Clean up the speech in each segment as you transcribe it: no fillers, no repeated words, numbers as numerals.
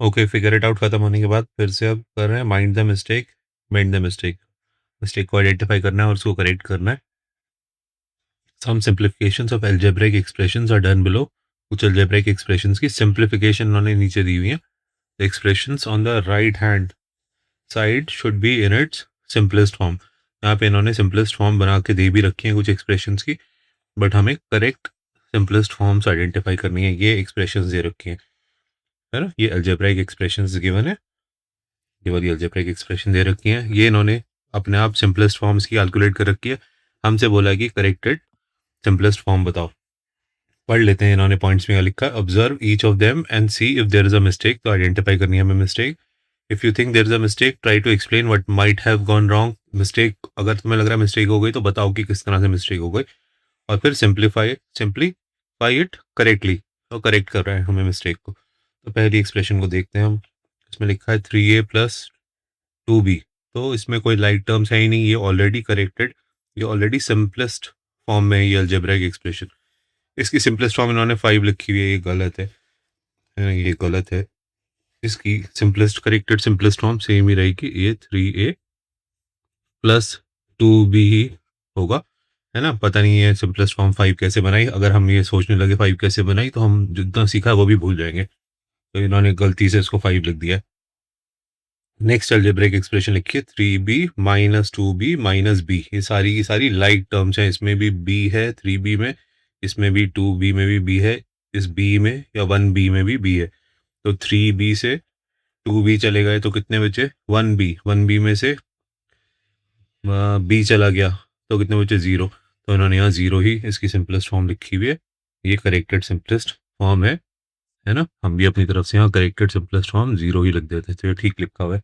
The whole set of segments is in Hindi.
ओके, फिगर इट आउट खत्म होने के बाद फिर से अब कर रहे हैं mind the mistake, made the mistake. Mistake को आइडेंटिफाई करना है और उसको करेक्ट करना है। Some simplifications of algebraic expressions are done below. कुछ एल्जेब्रिक एक्सप्रेशंस की सिंप्लीफिकेशन उन्होंने नीचे दी हुई है। The expressions on the right hand side should be in its simplest form. यहाँ पे इन्होंने सिंपलेस्ट फॉर्म बना के दे भी रखी है कुछ एक्सप्रेशंस की, बट हमें करेक्ट सिंपलेस्ट फॉर्म्स आइडेंटिफाई करनी है। ये एक्सप्रेशंस दे रखी हैं, है ना, ये अलजेब्राइक एक्सप्रेशंस गिवन है। ये वाली अलजेब्रिक एक्सप्रेशन दे रखी है, ये इन्होंने अपने आप सिंपलेस्ट फॉर्म्स की कैलकुलेट कर रखी है। हमसे बोला है कि करेक्टेड सिंपलेस्ट फॉर्म बताओ। पढ़ लेते हैं इन्होंने पॉइंट्स में क्या लिखा है। Observe each of them and see if there is a mistake. तो आइडेंटिफाई करनी है हमें mistake. If you think there is a mistake try to explain what might have gone wrong. Mistake अगर तुम्हें लग रहा है मिस्टेक हो गई तो बताओ कि किस तरह से मिस्टेक हो गई। और फिर सिंप्लीफाई इट करेक्टली। तो करेक्ट कर रहा है हमें मिस्टेक को। तो पहली एक्सप्रेशन को देखते हैं हम। इसमें लिखा है 3a प्लस 2b। तो इसमें कोई लाइक टर्म्स है ही नहीं, ये ऑलरेडी करेक्टेड, ये ऑलरेडी सिंपलेस्ट फॉर्म में है ये अलजेब्रिक एक्सप्रेशन। इसकी सिंपलेस्ट फॉर्म इन्होंने 5 लिखी हुई है, ये गलत है ना, ये गलत है। इसकी simplest corrected simplest form same ही रहेगी, ये 3a प्लस 2b ही होगा, है ना। पता नहीं है सिंपलेस्ट फॉर्म 5 कैसे बनाई। अगर हम ये सोचने लगे 5 कैसे बनाई तो हम जितना सीखा वो भी भूल जाएंगे। तो इन्होंने गलती से इसको 5 लिख दिया है। नेक्स्ट अलजेब्रिक एक्सप्रेशन लिखिए 3b minus 2b minus B. ये सारी की सारी लाइक टर्म्स हैं, इसमें भी b है 3b में, इसमें भी 2b में भी b है, इस b में या 1b में भी b है। तो 3b से 2b चले गए तो कितने बचे 1b, 1b में से b चला गया तो कितने बचे 0। तो इन्होंने यहाँ 0 ही इसकी सिंपलेस्ट फॉर्म लिखी हुई है। ये करेक्टेड सिंपलेस्ट फॉर्म है ना। हम भी अपनी तरफ से यहाँ करेक्टेड सिंपलेस्ट फॉर्म 0 ही लिख देते थे, ठीक लिखा हुआ है।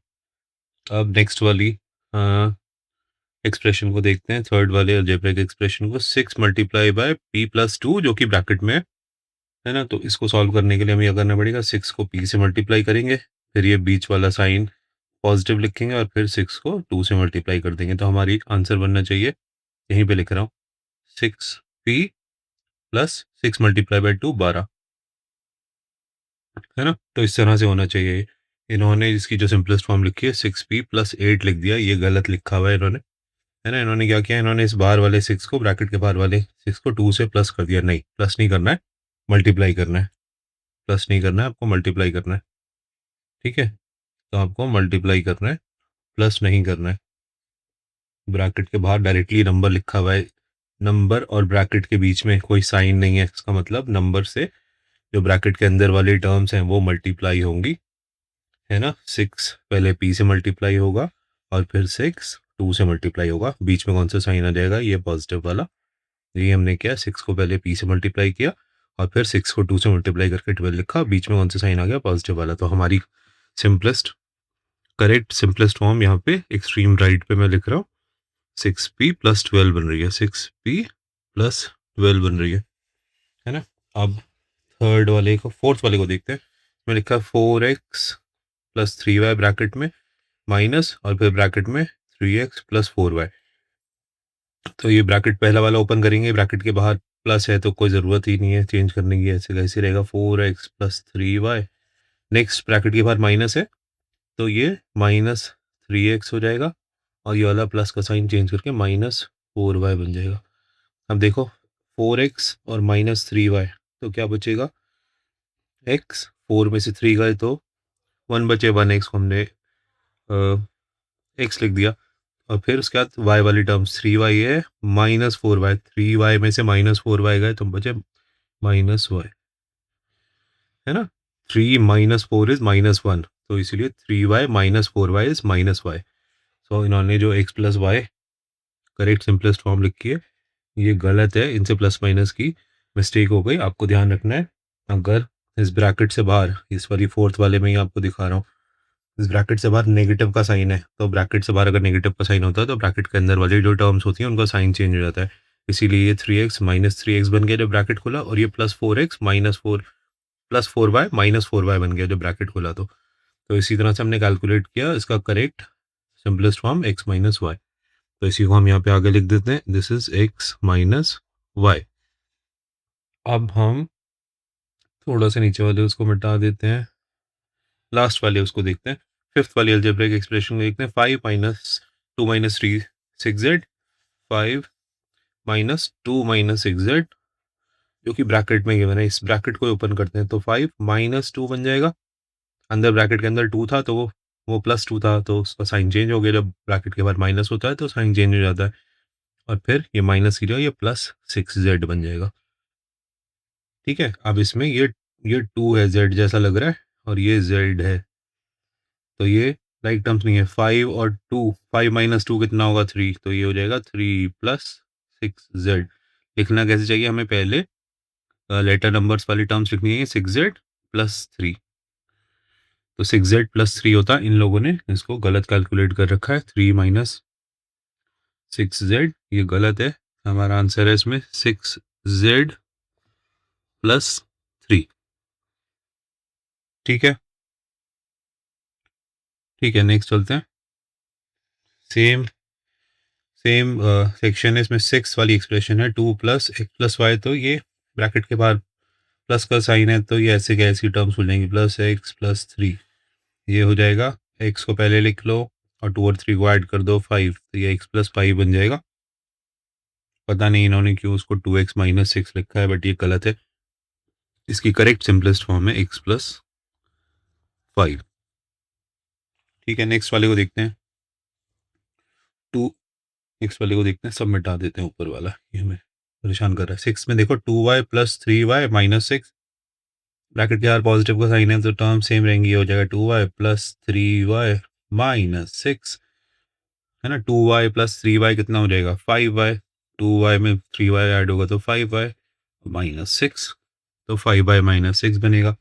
अब नेक्स्ट वाली एक्सप्रेशन को देखते हैं, थर्ड वाले अलजेब्रिक एक्सप्रेशन को। 6 मल्टीप्लाई बाय p प्लस 2 जो कि ब्रैकेट में है ना। तो इसको सॉल्व करने के लिए हमें यह करना पड़ेगा, 6 को p से मल्टीप्लाई करेंगे, फिर ये बीच वाला साइन पॉजिटिव लिखेंगे और फिर 6 को 2 से मल्टीप्लाई कर देंगे। तो हमारी आंसर बनना चाहिए, यहीं पे लिख रहा हूँ, 6p प्लस 6 मल्टीप्लाई बाय 2 12, है ना। तो इस तरह से होना चाहिए। इन्होंने इसकी जो सिंपलेस्ट फॉर्म लिखी है 6p प्लस 8 लिख दिया, ये गलत लिखा हुआ है इन्होंने, है ना। इन्होंने क्या किया, इन्होंने इस बाहर वाले 6 को, ब्रैकेट के बाहर वाले 6 को 2 से प्लस कर दिया। नहीं, प्लस नहीं करना है, मल्टीप्लाई करना है। प्लस नहीं करना है, आपको मल्टीप्लाई करना है, ठीक है। तो आपको मल्टीप्लाई करना है, प्लस नहीं करना है। ब्रैकेट के बाहर डायरेक्टली नंबर लिखा हुआ है, नंबर और ब्रैकेट के बीच में कोई साइन नहीं है, इसका मतलब नंबर से जो ब्रैकेट के अंदर वाली टर्म्स हैं वो मल्टीप्लाई होंगी, है ना। 6 पहले p से मल्टीप्लाई होगा और फिर 6 2 से मल्टीप्लाई होगा। बीच में कौन सा साइन आ जाएगा, ये पॉजिटिव वाला। ये हमने किया, 6 को पहले p से मल्टीप्लाई किया और फिर 6 को 2 से मल्टीप्लाई करके 12 लिखा, बीच में कौन सा साइन आ गया, पॉजिटिव वाला। तो हमारी सिंपलेस्ट करेक्ट सिंपलेस्ट फॉर्म यहाँ पे एक्सट्रीम राइट पे मैं लिख रहा हूँ, 6p प्लस 12 बन रही है, 6p प्लस 12 बन रही है ना। अब थर्ड वाले को, फोर्थ वाले को देखते हैं। मैं लिखा 4x प्लस 3y ब्रैकेट में माइनस और फिर ब्रैकेट में 3x प्लस 4y। तो ये ब्रैकेट पहला वाला ओपन करेंगे, ब्रैकेट के बाहर प्लस है तो कोई ज़रूरत ही नहीं है चेंज करने की, ऐसे कैसे रहेगा 4x plus 3y। Next bracket के बाहर माइनस है तो ये माइनस 3x हो जाएगा और ये वाला प्लस का साइन चेंज करके माइनस 4y बन जाएगा। अब देखो 4x और माइनस 3y, तो क्या बचेगा, x 4 में से 3 गए तो 1 बचे, 1x को हमने x लिख दिया और फिर उसके बाद y वाली टर्म्स 3y है माइनस 4y, 3y में से माइनस 4y गए तो बचे माइनस y, है ना। 3 माइनस 4 इज माइनस 1, तो इसीलिए 3y minus 4y is minus y। So इन्होंने जो x plus y correct simplest form लिखी है ये गलत है, इनसे प्लस माइनस की मिस्टेक हो गई। आपको ध्यान रखना है, अगर इस ब्रैकेट से बाहर, इस वाली फोर्थ वाले में ही आपको दिखा रहा हूँ, इस ब्रैकेट से बाहर नेगेटिव का साइन है, तो ब्रैकेट से बाहर अगर नेगेटिव का साइन होता है तो ब्रैकेट के अंदर वाली जो टर्म्स होती हैं उनका साइन चेंज हो जाता है। इसीलिए ये 3x माइनस 3x बन गया जब ब्रैकेट खुला, और ये plus 4x minus 4 plus 4y minus 4y बन गया जब ब्रैकेट खुला। तो इसी तरह से हमने कैलकुलेट किया इसका correct simplest form x minus y. तो इसी को हम यहाँ पे आगे लिख देते हैं, this is x minus y. अब हम थोड़ा सा नीचे वाले उसको मिटा देते हैं, लास्ट वाले उसको देखते हैं, फिफ्थ वाली अलजेब्रिक एक्सप्रेशन को देखते हैं। 5 minus 2 minus 3 6z, 5 minus 2 minus 6z, जो कि ब्रैकेट में गिवन है। इस ब्रैकेट को ओपन करते हैं तो 5 माइनस 2 बन जाएगा, अंदर ब्रैकेट के अंदर 2 था तो वो प्लस 2 था, तो उसका साइन चेंज हो गया। जब ब्रैकेट के बाद माइनस होता है तो साइन चेंज हो जाता है, और फिर ये माइनस की जगह ये प्लस 6z बन जाएगा। ठीक है, अब इसमें ये 2 है, z जैसा लग रहा है, और ये z है, तो ये लाइक टर्म्स नहीं है। 5 और 2, 5 माइनस 2 कितना होगा? 3, तो ये हो जाएगा 3 प्लस 6z। लिखना कैसे चाहिए हमें? पहले लेटर नंबर्स वाली टर्म्स लिखनी है, 6z प्लस 3, तो 6z प्लस 3 होता है। इन लोगों ने इसको गलत कैलकुलेट कर रखा है, 3 माइनस 6z, ये गलत है। हमारा आंसर है इसमें 6z प्लस 3। ठीक है, ठीक है, नेक्स्ट चलते हैं। सेम सेम सेक्शन है, इसमें 6 वाली एक्सप्रेशन है, 2 प्लस एक्स प्लस वाई, तो ये ब्रैकेट के बाद प्लस का साइन है, तो ये ऐसे क्या ऐसी टर्म्स हो जाएंगी, प्लस एक्स प्लस 3, ये हो जाएगा। एक्स को पहले लिख लो और 2 और 3 को ऐड कर दो 5, तो ये एक्स प्लस 5 बन जाएगा। पता नहीं इन्होंने क्यों उसको 2x माइनस 6 लिखा है, बट ये गलत है। इसकी करेक्ट सिंपलेस्ट फॉर्म है एक्स प्लस 5। ठीक है, नेक्स्ट वाले को देखते हैं। टू नेक्स्ट वाले को देखते हैं, सब मिटा देते हैं ऊपर वाला, ये हमें परेशान कर रहा है। 6 में देखो 2y plus 3y minus 6, bracket के बाहर पॉजिटिव का साइन है तो टर्म सेम रहेंगी, हो जाएगा 2y प्लस 3y माइनस 6, है ना। 2y प्लस 3y कितना हो जाएगा? 5y, 2y में 3y ऐड होगा तो 5y माइनस 6, तो 5y माइनस 6 बनेगा।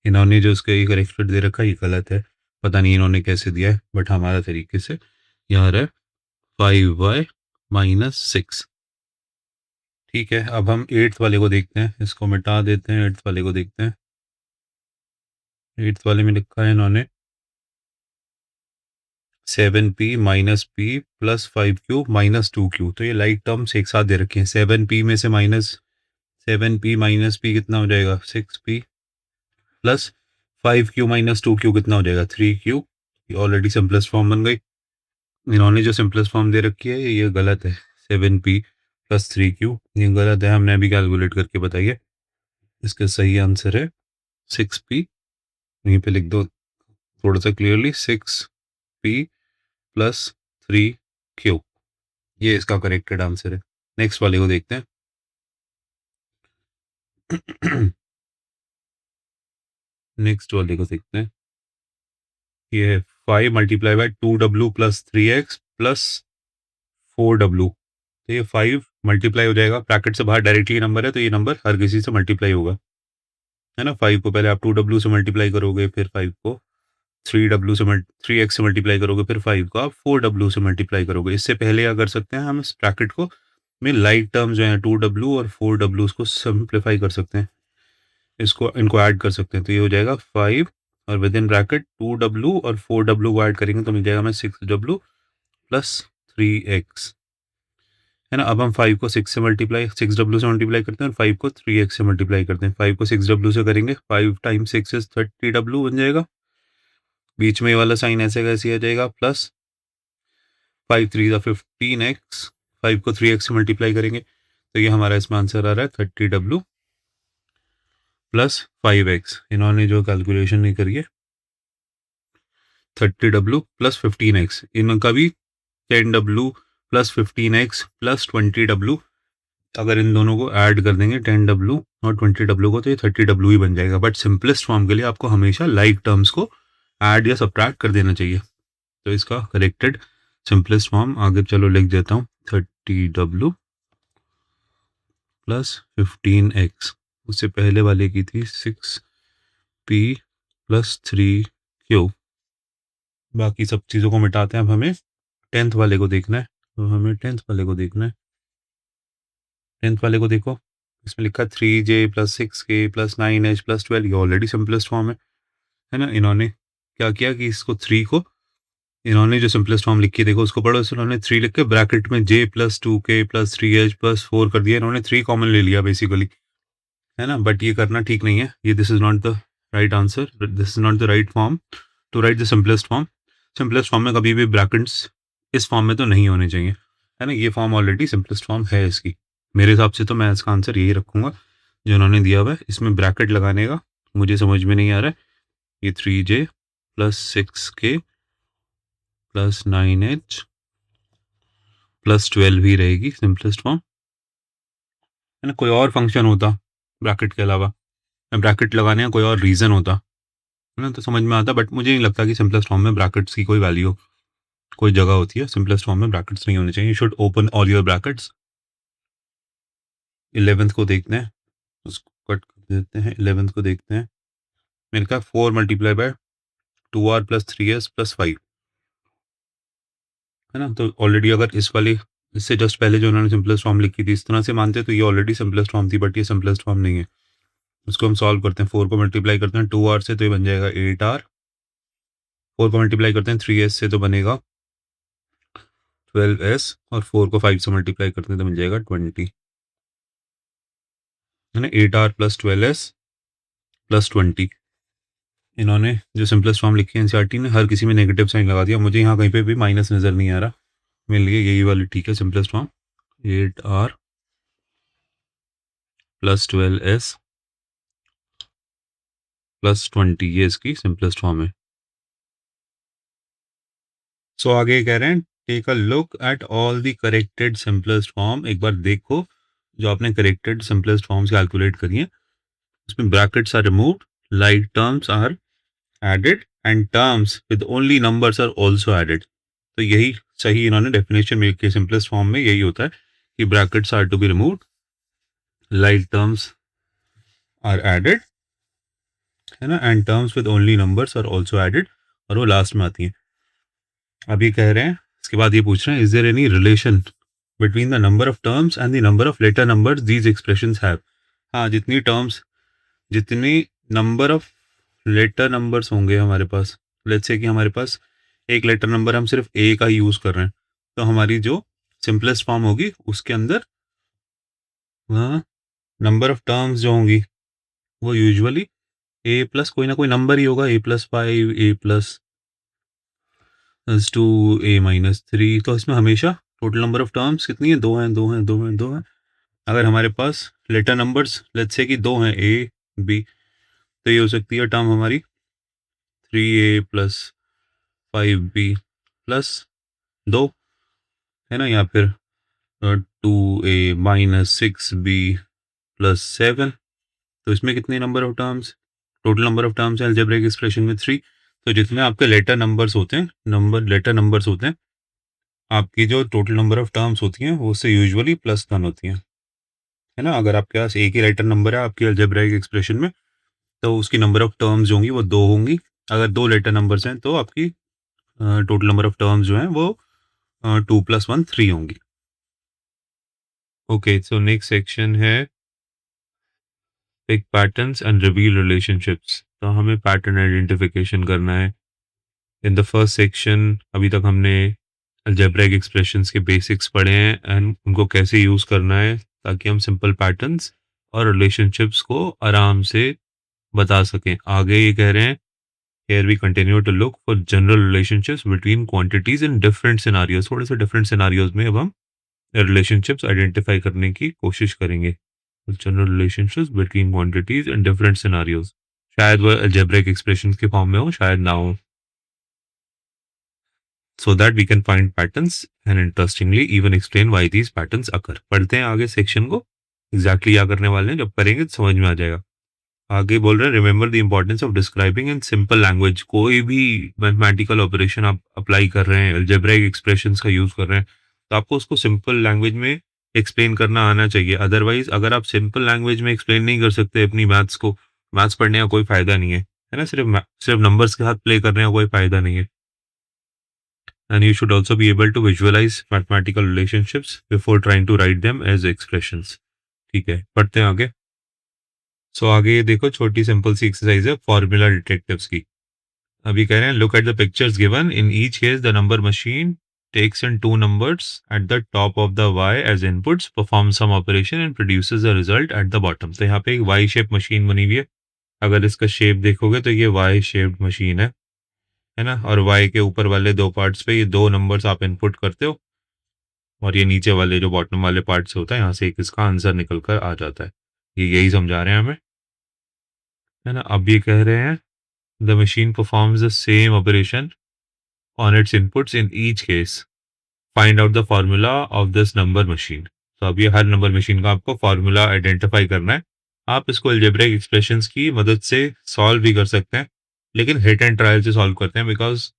इन्होंने जो उसका एक करेक्टेड दे रखा है ये गलत है, पता नहीं इन्होंने कैसे दिया है, बट हमारा तरीके से यहाँ है 5y माइनस 6। ठीक है, अब हम 8th वाले को देखते हैं, इसको मिटा देते हैं, 8th वाले को देखते हैं। 8th वाले में लिखा है इन्होंने 7p minus P plus 5q minus 2q, तो ये लाइक टर्म्स एक साथ दे रखे हैं। 7p में से माइनस 7p माइनस p कितना हो जाएगा? 6p plus 5q minus 2q कितना हो जाएगा? 3q। ये ऑलरेडी सिंपलेस्ट फॉर्म बन गई। इन्होंने जो सिंपलेस्ट फॉर्म दे रखी है ये गलत है, 7p प्लस 3q, ये गलत है, हमने अभी कैलकुलेट करके बताइए। इसका सही आंसर है 6p, यहीं पे लिख दो थोड़ा सा क्लियरली, 6p प्लस 3q, ये इसका करेक्टेड आंसर है। नेक्स्ट वाले को देखते हैं। नेक्स्ट वाले को देखते हैं, ये है 5 multiply by 2w plus 3x plus 4w, तो ये 5 मल्टीप्लाई हो जाएगा, ब्रैकेट से बाहर डायरेक्टली नंबर है तो ये नंबर हर किसी से मल्टीप्लाई होगा, है ना। 5 को पहले आप 2w से मल्टीप्लाई करोगे, फिर 5 को 3x से मल्टीप्लाई करोगे, फिर 5 को आप 4w से मल्टीप्लाई करोगे। इससे पहले क्या कर सकते हैं हम, इस ब्रैकेट को में लाइक टर्म जो है 2w और 4w को सिंप्लीफाई कर सकते हैं, इनको ऐड कर सकते हैं, तो ये हो जाएगा 5 और विद इन ब्रैकेट 2w और 4w को ऐड करेंगे तो मिल जाएगा हमें 6w प्लस 3x, है ना। अब हम 5 को 6w से मल्टीप्लाई करते हैं और 5 को 3x से मल्टीप्लाई करते हैं। 5 को 6w से करेंगे, 5 टाइम्स 6 इज 30w बन जाएगा, बीच में ये वाला साइन ऐसे कैसे आ जाएगा, प्लस 5 3 15x, 5 को 3x से मल्टीप्लाई करेंगे तो ये हमारा इसमें आंसर आ रहा है 30w प्लस 5x। इन्होंने जो कैलकुलेशन नहीं करी है, 30w प्लस 15x, इनका भी 10w plus 15x plus 20w, अगर इन दोनों को ऐड कर देंगे 10w और 20w को तो ये 30w ही बन जाएगा। बट सिंपलेस्ट फॉर्म के लिए आपको हमेशा लाइक टर्म्स को ऐड या सब्ट्रैक्ट कर देना चाहिए, तो इसका करेक्टेड सिंपलेस्ट फॉर्म आगे चलो लिख देता हूँ, 30w प्लस 15x, उससे पहले वाले की थी 6p प्लस 3q। बाकी सब चीज़ों को मिटाते हैं, अब हमें 10th वाले को देखना है, तो हमें 10th वाले को देखना है। 10th वाले को देखो, इसमें लिखा है 3j plus 6k plus 9h plus 12, ये ऑलरेडी सिंपलेस्ट फॉर्म है ना। इन्होंने क्या किया कि इसको 3 को इन्होंने जो सिंपलेस्ट फॉर्म लिखी है देखो उसको पढ़ो, इन्होंने 3 लिख के ब्रैकेट में j plus 2k plus 3h plus 4 कर दिया, इन्होंने 3 कॉमन ले लिया बेसिकली, है ना। बट ये करना ठीक नहीं है, ये this is not the right answer, this is not the right form to write the simplest form. Simplest form में कभी भी ब्रैकेट्स इस फॉर्म में तो नहीं होने चाहिए, है ना। ये फॉर्म ऑलरेडी सिंपलेस्ट फॉर्म है इसकी। मेरे हिसाब से तो मैं इसका आंसर यही रखूंगा जो उन्होंने दिया हुआ है। इसमें ब्रैकेट लगाने का मुझे समझ में नहीं आ रहा है। ये 3J plus 6K plus 9H plus 12 ही रहेगी सिंपलेस्ट फॉर्म, है ना। कोई और फंक्शन होता ब्रैकेट के अलावा, ब्रैकेट लगाने का कोई और रीज़न होता, है ना, तो समझ में आता। बट मुझे नहीं लगता कि सिंपलेस्ट फॉर्म में ब्रैकेट्स की कोई वैल्यू, कोई जगह होती है। सिंपलेस्ट फॉर्म में ब्रैकेट्स नहीं होने चाहिए। You should open all your brackets. 11th को देखते हैं, उसको कट कर देते हैं। 11th को देखते हैं। मैंने कहा 4 multiply by 2R plus 3S plus 5, है ना। तो ऑलरेडी अगर इस वाली, इससे जस्ट पहले जो उन्होंने सिंपलेस्ट फॉर्म लिखी थी इस तरह से मानते तो ये ऑलरेडी सिंपलेस्ट फॉर्म थी, बट ये सिंपलेस्ट फॉर्म नहीं है। उसको हम सॉल्व करते हैं। 4 को मल्टीप्लाई करते हैं 2R से तो ये बन जाएगा 8R। 4 को मल्टीप्लाई करते हैं 3S से तो बनेगा 12S। और 4 को 5 से मल्टीप्लाई करते हैं तो मिल जाएगा 20, है ना। 8R plus 12S plus 20। इन्होंने जो सिंपलेस्ट फॉर्म लिखी है एनसीईआरटी ने, हर किसी में नेगेटिव साइन लगा दिया। मुझे यहाँ कहीं पे भी माइनस नज़र नहीं आ रहा। मेरे लिए यही वाली ठीक है simplest form. 8R plus 12S plus 20, ये इसकी सिंपलेस्ट फॉर्म है। सो आगे कह रहे हैं take a look at all the corrected simplest form. एक बार देखो जो आपने करेक्टेड सिंपलेस्ट फॉर्म्स कैलकुलेट करी है, उसमें brackets are removed, like terms are added and terms with only numbers are also added. तो यही सही इन्होंने डेफिनेशन में लिखी है। सिंपलेस्ट फॉर्म में यही होता है कि brackets are to be removed, like terms are added, है ना, and terms with only numbers are also added, और वो लास्ट में आती है। अब ये कह रहे हैं, इसके बाद ये पूछ रहे हैं, is there any relation between the number of terms and the number of letter numbers these expressions have. हाँ, जितनी टर्म्स, जितनी नंबर ऑफ लेटर नंबर्स होंगे हमारे पास, लेट्स से कि हमारे पास एक लेटर नंबर हम सिर्फ ए का यूज़ कर रहे हैं, तो हमारी जो सिंपलेस्ट फॉर्म होगी उसके अंदर नंबर ऑफ टर्म्स जो होंगी वो यूजुअली ए प्लस कोई ना कोई नंबर ही होगा। A+5, A+2, A-3। तो इसमें हमेशा टोटल नंबर ऑफ टर्म्स कितनी है? 2 हैं, 2 हैं, 2 हैं, 2 हैं। अगर हमारे पास लेटर नंबर्स लेट्स से कि 2 हैं, A, B, तो ये हो सकती है टर्म हमारी 3A प्लस 5B प्लस 2, है ना, या फिर 2A माइनस 6B प्लस 7। तो इसमें कितने number of terms? Total number of terms है अलजेब्रिक एक्सप्रेशन में 3। तो जितने आपके लेटर नंबर्स होते हैं, लेटर नंबर्स होते हैं, आपकी जो टोटल नंबर ऑफ टर्म्स होती हैं वो उससे यूजुअली प्लस 1 होती हैं, है ना। अगर आपके पास एक ही लेटर नंबर है आपकी अलजेब्रिक एक्सप्रेशन में, तो उसकी नंबर ऑफ टर्म्स जो होंगी वो 2 होंगी। अगर 2 लेटर नंबर्स हैं तो आपकी टोटल नंबर ऑफ टर्म्स जो हैं वो 2 + 1 3 होंगी। ओके, सो नेक्स्ट सेक्शन है pick patterns and reveal relationships. तो हमें पैटर्न आइडेंटिफिकेशन करना है। इन द फर्स्ट सेक्शन अभी तक हमने अलजेब्रिक एक्सप्रेशंस के बेसिक्स पढ़े हैं एंड उनको कैसे यूज़ करना है ताकि हम सिंपल पैटर्न्स और रिलेशनशिप्स को आराम से बता सकें। आगे ये कह रहे हैं, here we continue to look for general relationships between quantities in different scenarios. थोड़े से डिफरेंट सिनारियोज में अब हम रिलेशनशिप्स आइडेंटिफाई करने की कोशिश करेंगे। General relationships between quantities in different scenarios, शायद वह अलजेब्रिक एक्सप्रेशंस के फॉर्म में हो, शायद ना हो, so that we can find patterns and interestingly even explain why these patterns occur। पढ़ते हैं आगे सेक्शन को, एग्जैक्टली क्या करने वाले हैं, जब करेंगे तो समझ में आ जाएगा। आगे बोल रहे हैं, remember the importance of describing in simple language. कोई भी मैथमेटिकल ऑपरेशन आप अप्लाई कर रहे हैं, अलजेब्रिक एक्सप्रेशंस का यूज कर रहे हैं, तो आपको उसको सिंपल लैंग्वेज में एक्सप्लेन करना आना चाहिए। अदरवाइज अगर आप सिंपल लैंग्वेज में एक्सप्लेन नहीं कर सकते अपनी मैथ्स को, मैथ्स पढ़ने का कोई फायदा नहीं है ना। सिर्फ नंबर्स के साथ प्ले करने का कोई फायदा नहीं है। And you should also be able to visualize mathematical relationships before trying to write them as expressions। ठीक है, पढ़ते हैं आगे। सो आगे ये देखो, छोटी सिंपल सी एक्सरसाइज है फॉर्मूला डिटेक्टिव्स की। अभी कह रहे हैं, look at the pictures given in each case the number machine takes in two numbers at the top of the y as inputs, performs some operation and produces a result at the bottom। तो यहाँ पे एक y शेप मशीन बनी हुई है, अगर इसका शेप देखोगे तो ये वाई शेप्ड मशीन है ना? और वाई के ऊपर वाले दो पार्ट्स पे ये दो नंबर्स आप इनपुट करते हो, और ये नीचे वाले जो बॉटम वाले पार्ट से होता है, यहाँ से एक इसका आंसर निकल कर आ जाता है। ये यही समझा रहे हैं हमें, है ना? अब ये कह रहे हैं the machine performs the same operation on it's inputs in each case, find out the formula of this number machine. तो अब ये हर नंबर मशीन का आपको फार्मूला आइडेंटिफाई करना है। आप इसको अलजेब्रिक एक्सप्रेशंस की मदद से सॉल्व भी कर सकते हैं, लेकिन हिट एंड ट्रायल से सॉल्व करते हैं, बिकॉज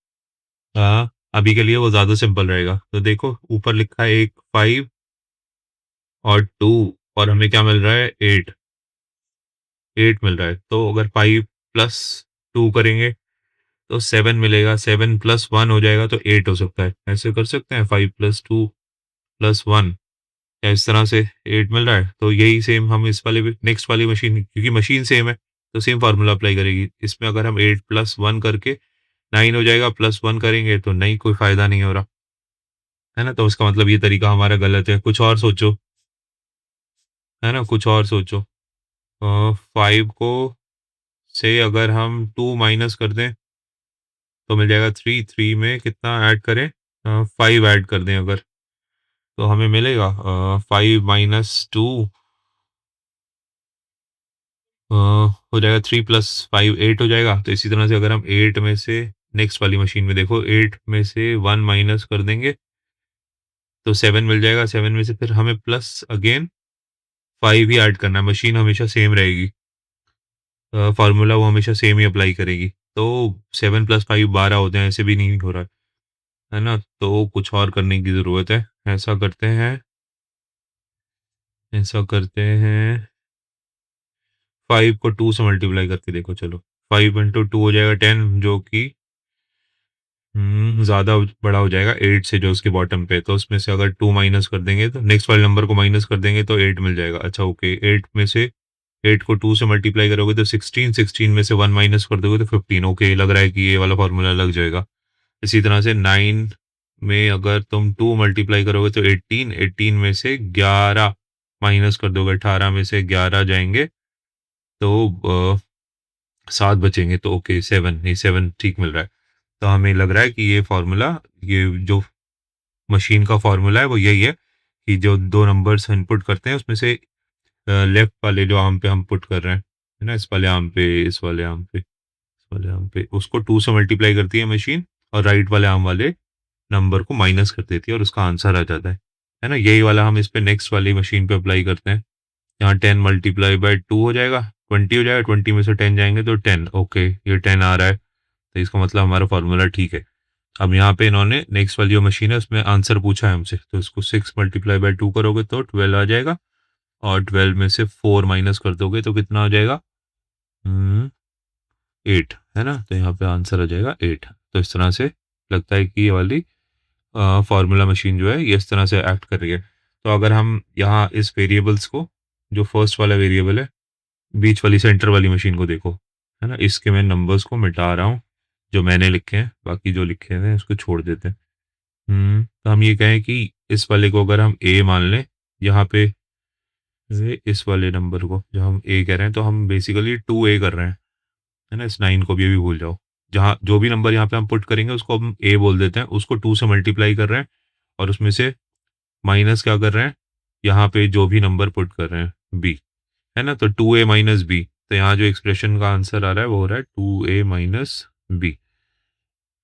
अभी के लिए वो ज़्यादा सिंपल रहेगा। तो देखो ऊपर लिखा है एक 5 और 2, और हमें क्या मिल रहा है 8, 8 मिल रहा है। तो अगर 5 प्लस 2 करेंगे तो 7 मिलेगा, 7 प्लस 1 हो जाएगा तो 8 हो सकता है। ऐसे कर सकते हैं 5 प्लस 2 प्लस 1, या इस तरह से 8 मिल रहा है। तो यही सेम हम इस वाले नेक्स्ट वाली मशीन, क्योंकि मशीन सेम है तो सेम फार्मूला अप्लाई करेगी। इसमें अगर हम 8 प्लस 1 करके 9 हो जाएगा, प्लस 1 करेंगे तो नहीं, कोई फायदा नहीं हो रहा, है ना? तो उसका मतलब ये तरीका हमारा गलत है। कुछ और सोचो, है ना? कुछ और सोचो। 5 को से अगर हम 2 माइनस कर दें तो मिल जाएगा 3, 3 में कितना ऐड करें, 5 ऐड कर दें अगर, तो हमें मिलेगा 5 माइनस 2 हो जाएगा 3 प्लस 5 8 हो जाएगा। तो इसी तरह से अगर हम 8 में से नेक्स्ट वाली मशीन में देखो 8 में से 1 माइनस कर देंगे तो 7 मिल जाएगा। 7 में से फिर हमें प्लस अगेन 5 ही ऐड करना है। मशीन हमेशा सेम रहेगी, फार्मूला वो हमेशा सेम ही अप्लाई करेगी। तो 7 प्लस 5 12 होते हैं, ऐसे भी नहीं हो रहा है ना? तो कुछ और करने की ज़रूरत है। ऐसा करते हैं, ऐसा करते हैं 5 को 2 से मल्टीप्लाई करके देखो। चलो 5 इंटू 2 हो जाएगा 10, जो कि ज़्यादा बड़ा हो जाएगा 8 से, जो उसके बॉटम पे। तो उसमें से अगर 2 माइनस कर देंगे तो नेक्स्ट वाले नंबर को माइनस कर देंगे तो 8 मिल जाएगा। अच्छा ओके, 8 में से 8 को 2 से मल्टीप्लाई करोगे तो 16, 16 में से 1 माइनस कर दोगे तो 15। ओके, लग रहा है कि ये वाला फार्मूला लग जाएगा। इसी तरह से 9 में अगर तुम 2 मल्टीप्लाई करोगे तो 18, 18 में से 11 माइनस कर दोगे, 18 में से 11 जाएंगे तो 7 बचेंगे। तो ओके 7, नहीं 7 ठीक मिल रहा है। तो हमें लग रहा है कि ये फार्मूला, ये जो मशीन का फार्मूला है वो यही है कि जो दो नंबर्स इनपुट करते हैं उसमें से लेफ्ट वाले जो आर्म पे हम पुट कर रहे हैं, है ना, इस वाले आर्म पे, इस वाले आर्म पे, इस वाले आर्म पे, उसको 2 से मल्टीप्लाई करती है मशीन, और राइट वाले आर्म वाले नंबर को माइनस कर देती है और उसका आंसर आ जाता है ना? यही वाला हम इस पे नेक्स्ट वाली मशीन पे अप्लाई करते हैं। यहाँ 10 मल्टीप्लाई बाय 2 हो जाएगा, 20 हो जाएगा, 20 में से 10 जाएंगे तो 10। ओके, ये 10 आ रहा है, तो इसका मतलब हमारा फार्मूला ठीक है। अब यहाँ पे इन्होंने नेक्स्ट वाली जो मशीन है उसमें आंसर पूछा है हमसे, तो इसको 6 मल्टीप्लाई बाय 2 करोगे तो 12 आ जाएगा, और 12 में से 4 माइनस कर दोगे तो कितना आ जाएगा, 8, है ना? तो यहाँ पे आंसर आ जाएगा 8। तो इस तरह से लगता है कि ये वाली फार्मूला मशीन जो है ये इस तरह से एक्ट कर रही है। तो अगर हम यहाँ इस वेरिएबल्स को, जो फर्स्ट वाला वेरिएबल है, बीच वाली सेंटर वाली मशीन को देखो, है ना, इसके मैं नंबर्स को मिटा रहा हूँ जो मैंने लिखे हैं, बाकी जो लिखे हुए हैं उसको छोड़ देते हैं। तो हम ये कहें कि इस वाले को अगर हम ए मान लें, यहाँ पे इस वाले नंबर को जो हम ए कह रहे हैं, तो हम बेसिकली 2a कर रहे हैं, है ना? इस 9 को भी अभी भूल जाओ। जहाँ जो भी नंबर यहाँ पे हम पुट करेंगे उसको हम ए बोल देते हैं, उसको 2 से मल्टीप्लाई कर रहे हैं, और उसमें से माइनस क्या कर रहे हैं, यहाँ पे जो भी नंबर पुट कर रहे हैं बी, है ना? तो 2a माइनस बी, तो यहाँ जो एक्सप्रेशन का आंसर आ रहा है वो हो रहा है 2a माइनस बी,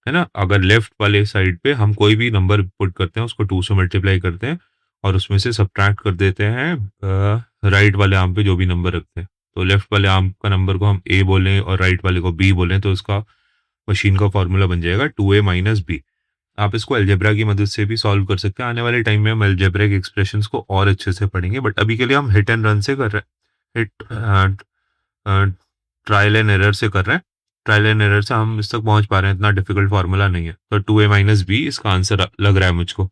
है ना? अगर लेफ्ट वाले साइड पे हम कोई भी नंबर पुट करते हैं उसको 2 से मल्टीप्लाई करते हैं और उसमें से सब्ट्रैक्ट कर देते हैं राइट वाले आर्म पे जो भी नंबर रखते हैं। तो लेफ्ट वाले आर्म का नंबर को हम ए बोलें और राइट वाले को बी बोलें, तो उसका मशीन का फॉर्मूला बन जाएगा 2a माइनस बी। आप इसको अलजेब्रा की मदद से भी सॉल्व कर सकते हैं। आने वाले टाइम में हम अलजेब्रिक एक्सप्रेशंस को और अच्छे से पढ़ेंगे, बट अभी के लिए हम हिट एंड रन से कर रहे हैं, हिट ट्रायल एंड एरर से कर रहे हैं। ट्रायल एंड एरर से हम इस तक पहुंच पा रहे हैं, इतना डिफिकल्ट फार्मूला नहीं है। तो 2a माइनस बी इसका आंसर लग रहा है मुझको।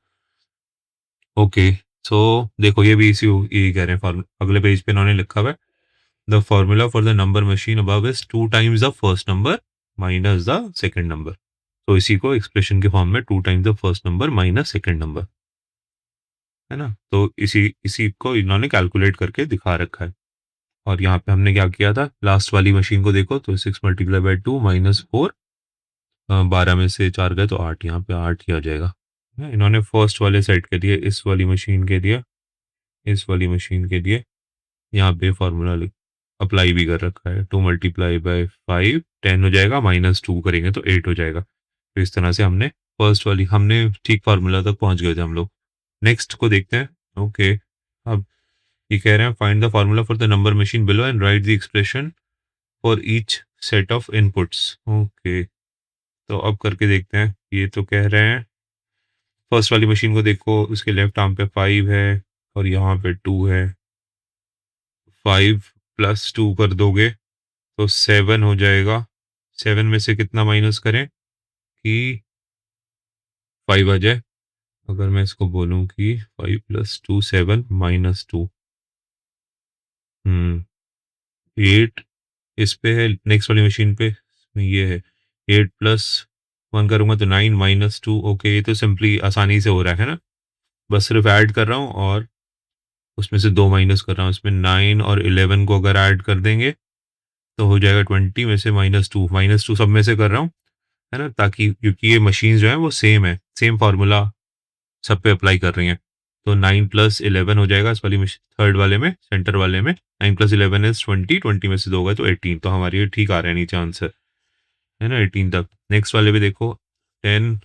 ओके, सो देखो ये भी इसी यही कह रहे हैं, अगले पेज पे इन्होंने लिखा हुआ है the formula for the number machine above is 2 times the first number minus the second number. तो इसी को एक्सप्रेशन के फॉर्म में 2 times the first number minus second number, है ना? तो इसी इसी को इन्होंने कैलकुलेट करके दिखा रखा है। और यहाँ पे हमने क्या किया था, लास्ट वाली मशीन को देखो तो 6 मल्टीप्लाई बाई 2 माइनस 4, 12 में से 4 गए तो 8, यहाँ पे 8 ही आ जाएगा। इन्होंने फर्स्ट वाले सेट के लिए, इस वाली मशीन के लिए, इस वाली मशीन के लिए यहाँ पे फॉर्मूला अप्लाई भी कर रखा है। 2 मल्टीप्लाई बाई 5 10 हो जाएगा, माइनस 2 करेंगे तो 8 हो जाएगा। तो इस तरह से हमने फर्स्ट वाली, हमने ठीक फार्मूला तक पहुंच गए थे हम लोग। नेक्स्ट को देखते हैं। ओके, अब ये कह रहे हैं find the formula for the number machine below and right the expression for each set of inputs. Okay, तो अब करके देखते हैं। ये तो कह रहे हैं फर्स्ट वाली मशीन को देखो, उसके लेफ्ट आर्म पे 5 है और यहाँ पे 2 है। 5 प्लस 2 कर दोगे तो 7 हो जाएगा। 7 में से कितना माइनस करें कि 5 आ जाए। अगर मैं इसको बोलूं कि 5 प्लस 2 7 माइनस 2, 8 इस पे है, नेक्स्ट वाली मशीन पे इसमें ये है। 8 प्लस 1 करूंगा तो 9 माइनस 2। ओके, ये तो सिंपली आसानी से हो रहा है ना, बस सिर्फ ऐड कर रहा हूँ और उसमें से 2 माइनस कर रहा हूँ। इसमें 9 और 11 को अगर ऐड कर देंगे तो हो जाएगा 20 में से -2। -2 सब में से कर रहा हूँ, है ना, ताकि क्योंकि ये मशीन जो है वो सेम है, सेम फार्मूला सब पे अप्लाई कर रही हैं। तो 9 प्लस 11 हो जाएगा इस वाली थर्ड वाले में, सेंटर वाले में। 9 प्लस 11 इज 20, 20 में से 2 गए तो 18। तो हमारी ये ठीक आ रहा है नीचे आंसर, है ना, 18 तक। नेक्स्ट वाले पे देखो, 10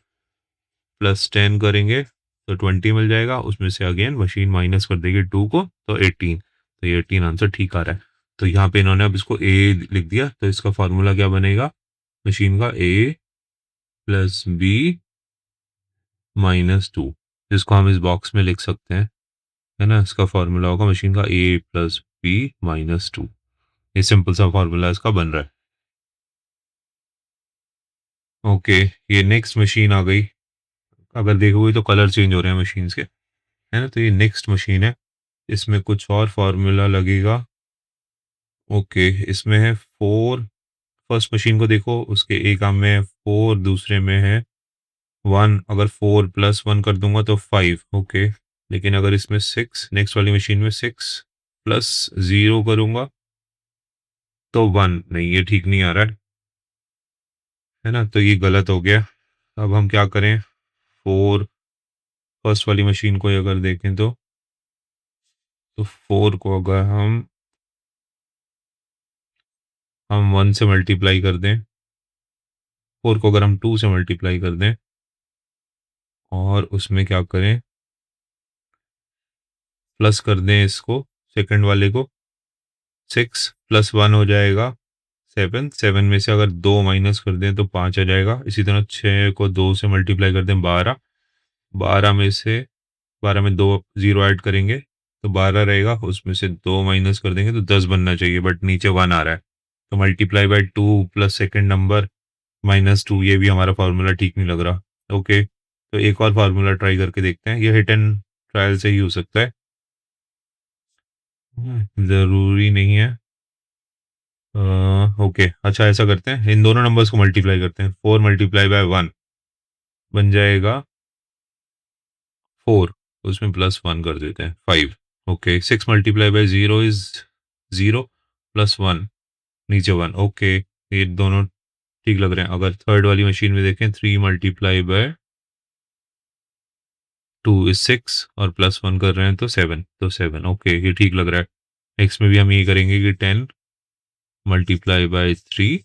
प्लस 10 करेंगे तो 20 मिल जाएगा, उसमें से अगेन मशीन माइनस कर देगी 2 को तो 18। तो ये 18 आंसर ठीक आ रहा है। तो यहाँ पे इन्होंने अब इसको ए लिख दिया, तो इसका फार्मूला क्या बनेगा मशीन का, ए प्लस बी माइनस 2, जिसको हम इस बॉक्स में लिख सकते हैं, है ना। इसका फार्मूला होगा मशीन का ए प्लस बी माइनस 2। ये सिंपल सा फार्मूला इसका बन रहा है। ओके, ये नेक्स्ट मशीन आ गई। अगर देखोगे तो कलर चेंज हो रहे हैं मशीन्स के, है ना। तो ये नेक्स्ट मशीन है, इसमें कुछ और फार्मूला लगेगा। ओके, इसमें है 4। फर्स्ट मशीन को देखो, उसके एक आर्म में है 4, दूसरे में है 1। अगर 4 प्लस 1 कर दूंगा तो 5। ओके, लेकिन अगर इसमें 6, नेक्स्ट वाली मशीन में 6 प्लस 0 करूंगा तो 1। नहीं, ये ठीक नहीं आ रहा है ना, तो ये गलत हो गया। अब हम क्या करें, 4 फर्स्ट वाली मशीन को अगर देखें तो 4 को अगर हम 1 से मल्टीप्लाई कर दें, 4 को अगर हम 2 से मल्टीप्लाई कर दें और उसमें क्या करें, प्लस कर दें इसको, सेकंड वाले को, 6 प्लस 1 हो जाएगा 7। 7 में से अगर 2 माइनस कर दें तो 5 आ जाएगा। इसी तरह 6 को 2 से मल्टीप्लाई कर दें 12। 12 में से 12 में 2 0 ऐड करेंगे तो 12 रहेगा, उसमें से 2 माइनस कर देंगे तो 10 बनना चाहिए, बट नीचे 1 आ रहा है। तो multiply by 2 plus second number -2, ये भी हमारा फार्मूला ठीक नहीं लग रहा। ओके, तो एक और फार्मूला ट्राई करके देखते हैं, ये हिट एंड ट्रायल से ही हो सकता है, ज़रूरी नहीं है। ओके, अच्छा ऐसा करते हैं, इन दोनों नंबर्स को मल्टीप्लाई करते हैं। 4 मल्टीप्लाई बाय 1 बन जाएगा 4, उसमें प्लस 1 कर देते हैं 5। Okay, 6 multiply by 0 is 0 plus 1 नीचे 1। ओके, ये दोनों ठीक लग रहे हैं। अगर थर्ड वाली मशीन में देखें, 3 मल्टीप्लाई बाय 2 इज 6 और प्लस 1 कर रहे हैं तो 7। तो 7, ओके, ये ठीक लग रहा है। नेक्स्ट में भी हम ये करेंगे कि 10 मल्टीप्लाई बाय 3,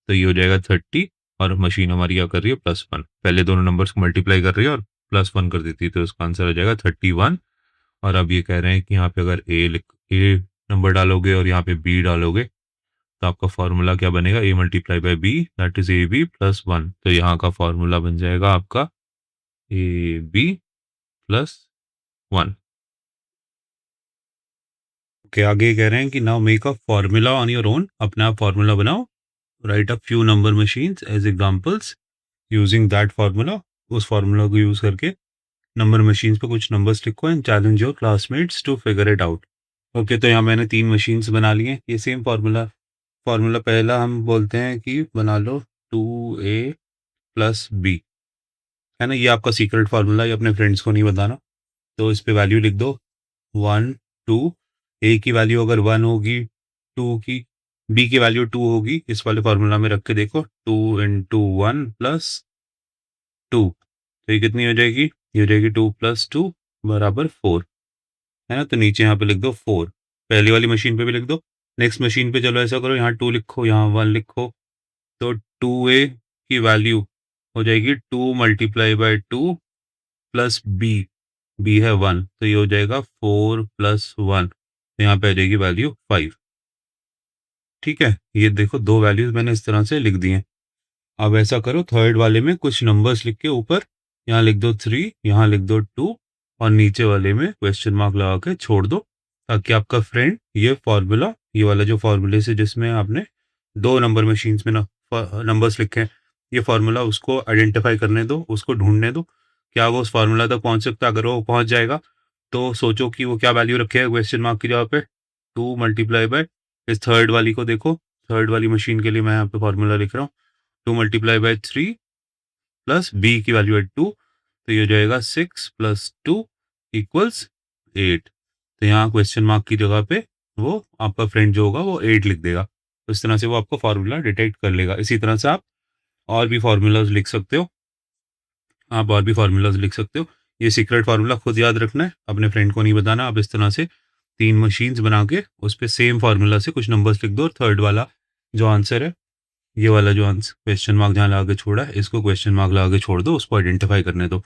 तो ये हो जाएगा 30। और मशीन हमारी क्या कर रही है, +1। पहले दोनों नंबर्स को मल्टीप्लाई कर रही है और +1 कर देती है, तो इसका आंसर हो जाएगा 31। और अब ये कह रहे हैं कि यहाँ पे अगर ए नंबर डालोगे और यहाँ पे बी डालोगे तो आपका फॉर्मूला क्या बनेगा, A multiply by B, that is A B +1। तो यहाँ का फॉर्मूला बन जाएगा आपका ए बी +1। ओके, आगे कह रहे हैं कि now make a formula on your own, अपना आप फॉर्मूला बनाओ। Write a few number machines as examples using that formula. उस फार्मूला को यूज करके नंबर मशीन्स पे कुछ नंबर्स लिखो and challenge your classmates to figure it out. Okay, तो यहाँ मैंने 3 मशीन्स बना ली हैं। ये सेम फार्मूला फार्मूला पहला हम बोलते हैं कि बना लो 2a प्लस बी, है ना। ये आपका सीक्रेट फार्मूला, ये अपने फ्रेंड्स को नहीं बताना। तो इस पे वैल्यू लिख दो 1 2। ए की वैल्यू अगर 1 होगी, 2 की बी की वैल्यू 2 होगी, इस वाले फॉर्मूला में रख के देखो, 2 इंटू 1 प्लस 2, तो ये कितनी हो जाएगी? ये हो जाएगी 2 प्लस 2 बराबर 4, है ना? तो नीचे यहाँ पे लिख दो 4, पहली वाली मशीन पे भी लिख दो। नेक्स्ट मशीन पे चलो ऐसा करो, यहाँ 2 लिखो, यहाँ 1 लिखो, तो 2a की वैल्यू हो जाएगी 2 मल्टीप्लाई बाय 2 प्लस बी है 1, तो ये हो जाएगा 4 प्लस 1, तो यहाँ पे आ जाएगी वैल्यू 5। ठीक है, ये देखो 2 वैल्यूज़ मैंने इस तरह से लिख दी हैं। अब ऐसा करो, थर्ड वाले में कुछ नंबर्स लिख के ऊपर यहाँ लिख दो 3, यहाँ लिख दो 2 और नीचे वाले में क्वेश्चन मार्क लगा के छोड़ दो, ताकि आपका फ्रेंड ये फार्मूला, ये वाला जो फार्मूले से जिसमें आपने 2 नंबर मशीन्स में नंबर्स लिखे हैं, ये फार्मूला उसको आइडेंटिफाई करने दो, उसको ढूँढने दो। क्या वो उस फार्मूला तक पहुँच सकता है? अगर वो पहुँच जाएगा, तो सोचो कि वो क्या वैल्यू रखेगा क्वेश्चन मार्क की जगह पे? 2 मल्टीप्लाई बाय, इस थर्ड वाली को देखो, थर्ड वाली मशीन के लिए मैं यहाँ पे फार्मूला लिख रहा हूँ, 2 मल्टीप्लाई बाय 3 प्लस बी की वैल्यू है 2, तो ये हो जाएगा 6 प्लस 2 इक्वल्स 8। तो यहाँ क्वेश्चन मार्क की जगह पे वो आपका फ्रेंड जो होगा वो 8 लिख देगा। तो इस तरह से वो आपको फार्मूला डिटेक्ट कर लेगा। इसी तरह से आप और भी फार्मूलाज लिख सकते हो, आप और भी फार्मूलाज लिख सकते हो। ये सीक्रेट फार्मूला खुद याद रखना है, अपने फ्रेंड को नहीं बताना। आप इस तरह से 3 मशीन्स बना के उस पे सेम फार्मूला से कुछ नंबर्स लिख दो, और थर्ड वाला जो आंसर है, ये वाला जो आंसर क्वेश्चन मार्क जहाँ लगा के छोड़ा है, इसको क्वेश्चन मार्क लगा के छोड़ दो, उसको आइडेंटिफाई करने दो,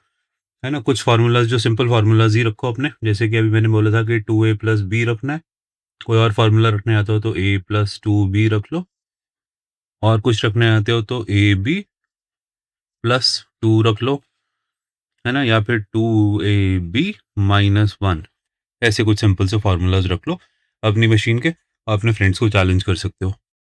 है ना? कुछ फार्मूलाज जो सिंपल फार्मूलाज ही रखो अपने, जैसे कि अभी मैंने बोला था कि 2a प्लस बी रखना है। कोई और फार्मूला रखने आता हो तो a प्लस 2b रख लो, और कुछ रखने आते हो तो ए बी प्लस 2 रख लो, है ना? या फिर 2ab माइनस 1, ऐसे कुछ सिंपल से फार्मूलाज रख लो अपनी मशीन के, और अपने फ्रेंड्स को चैलेंज कर सकते हो।